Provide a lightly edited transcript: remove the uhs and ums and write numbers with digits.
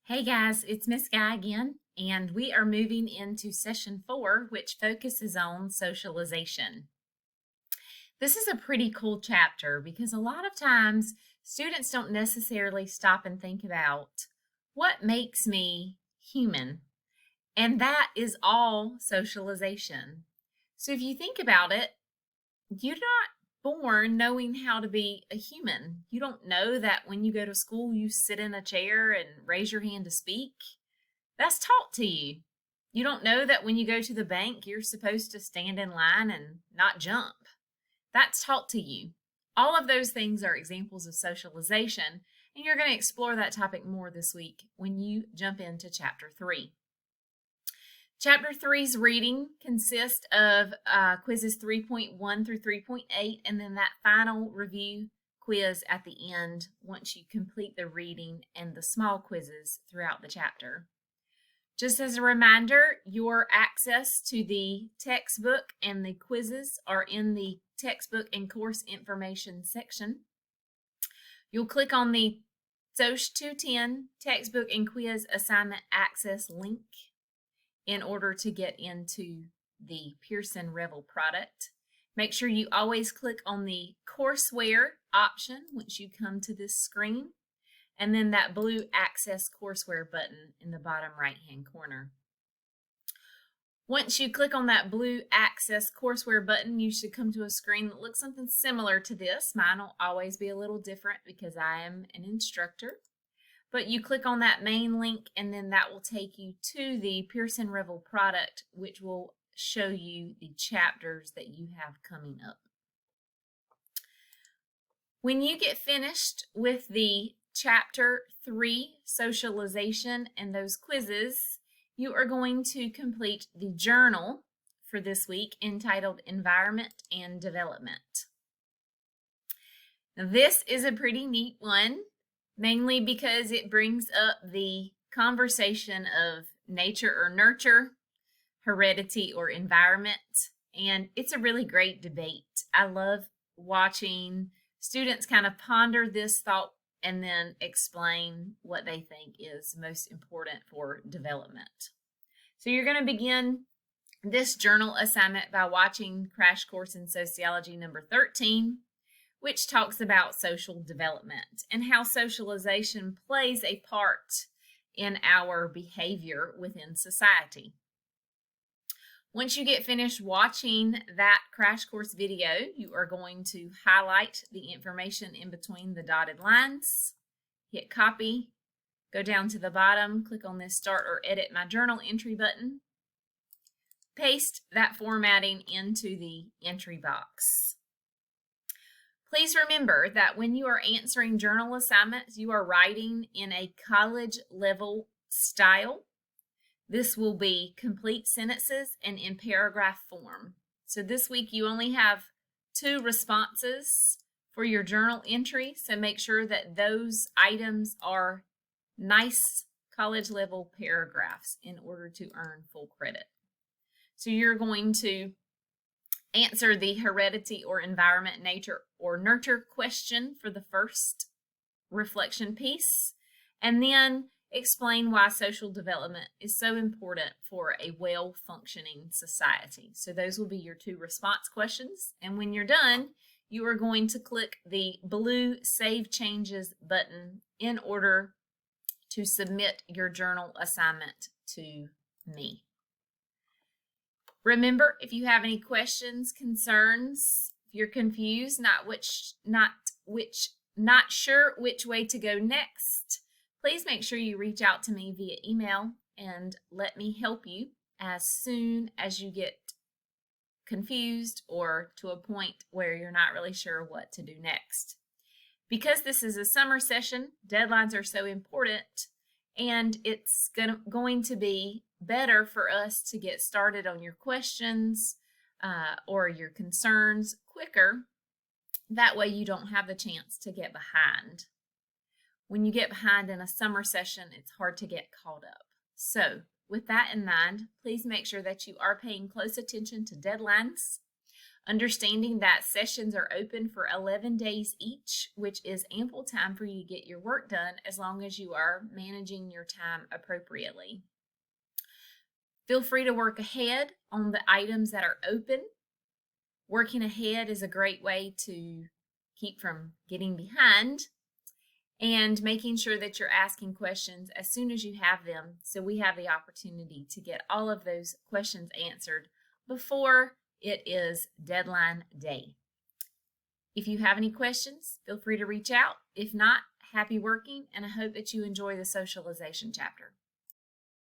Hey guys, it's Miss Guy again, and we are moving into session 4, which focuses on socialization. This is a pretty cool chapter because a lot of times students don't necessarily stop and think about what makes me human, and that is all socialization. So if you think about it, you're not born knowing how to be a human. You don't know that when you go to school, you sit in a chair and raise your hand to speak. That's taught to you. You don't know that when you go to the bank, you're supposed to stand in line and not jump. That's taught to you. All of those things are examples of socialization, and you're going to explore that topic more this week when you jump into Chapter 3. Chapter 3's reading consists of quizzes 3.1 through 3.8, and then that final review quiz at the end once you complete the reading and the small quizzes throughout the chapter. Just as a reminder, your access to the textbook and the quizzes are in the textbook and course information section. You'll click on the SOC 210 textbook and quiz assignment access link in order to get into the Pearson Revel product. Make sure you always click on the courseware option once you come to this screen, and then that blue Access Courseware button in the bottom right-hand corner. Once you click on that blue Access Courseware button, you should come to a screen that looks something similar to this. Mine will always be a little different because I am an instructor. But you click on that main link, and then that will take you to the Pearson Revel product, which will show you the chapters that you have coming up. When you get finished with the Chapter 3 socialization and those quizzes, you are going to complete the journal for this week entitled Environment and Development. Now, this is a pretty neat one, mainly because it brings up the conversation of nature or nurture, heredity or environment, and it's a really great debate. I love watching students kind of ponder this thought and then explain what they think is most important for development. So you're going to begin this journal assignment by watching Crash Course in Sociology number 13, which talks about social development and how socialization plays a part in our behavior within society. Once you get finished watching that Crash Course video, you are going to highlight the information in between the dotted lines, hit copy, go down to the bottom, click on this Start or Edit My Journal Entry button, paste that formatting into the entry box. Please remember that when you are answering journal assignments, you are writing in a college level style. This will be complete sentences and in paragraph form. So this week you only have 2 responses for your journal entry, so make sure that those items are nice college level paragraphs in order to earn full credit. So you're going to answer the heredity or environment, nature or nurture question for the first reflection piece, and then explain why social development is so important for a well-functioning society. So those will be your 2 response questions, and when you're done, you are going to click the blue Save Changes button in order to submit your journal assignment to me. Remember, if you have any questions, concerns, if you're confused, not sure which way to go next, please make sure you reach out to me via email and let me help you as soon as you get confused or to a point where you're not really sure what to do next. Because this is a summer session, deadlines are so important, and it's going to be better for us to get started on your questions or your concerns quicker. That way you don't have the chance to get behind. When you get behind in a summer session, it's hard to get caught up. So with that in mind, please make sure that you are paying close attention to deadlines. Understanding that sessions are open for 11 days each, which is ample time for you to get your work done as long as you are managing your time appropriately. Feel free to work ahead on the items that are open. Working ahead is a great way to keep from getting behind and making sure that you're asking questions as soon as you have them, so we have the opportunity to get all of those questions answered before it is deadline day. If you have any questions, feel free to reach out. If not, happy working, and I hope that you enjoy the socialization chapter.